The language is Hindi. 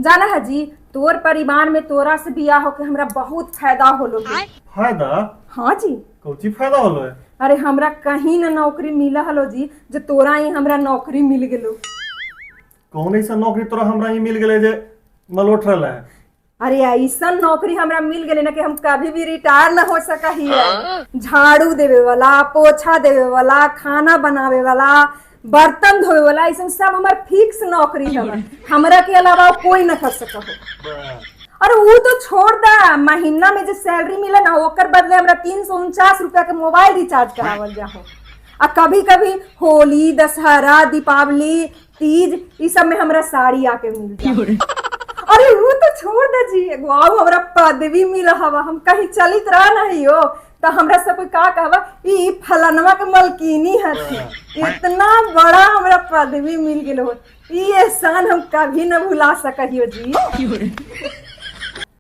जाना है जी, तोर परिवार में तोरा से बियाह होके हमरा बहुत फायदा होलो है। फायदा? हाँ जी। कौची फायदा होलो है? अरे हमरा कहीं न नौकरी मिला हलो जी, जो तोरा ही हमरा नौकरी मिल गेलो। कौन ऐसा नौकरी तोरा हमरा ही मिल गेले जे मलोट रहल है? अरे ऐसा नौकरी हमरा मिल गेले ना कि हम कभी भी रिटायर न हो सका ही है। झाड़ू देवे वाला, पोछा देवे वाला, खाना बनावे वाला, बर्तन धोवे वाला, ऐसा सब हमार फिक्स नौकरी है। हमरा के अलावा कोई न कर सका हो। अरे वो तो छोड़ दा, महीना में जो सैलरी मिले ना ओकर बदले हमरा 349 रुपया के मोबाइल रिचार्ज करावल जाओ। आ कभी कभी होली, दशहरा, दीपावली, तीज ई सब में हमरा साड़ी आके मिल जाए। अरे वो तो छोड़ दे जी, एगो आउ हमरा पदवी मिला हवा, हम कहीं चलित रह नहीं हो तो हमरा सब कोई का कहवा ई फलनवा के मलकिनी हथी। इतना बड़ा हमरा पदवी मिल गेलो, ई एहसान हम कभी न भुला सकहियो जी।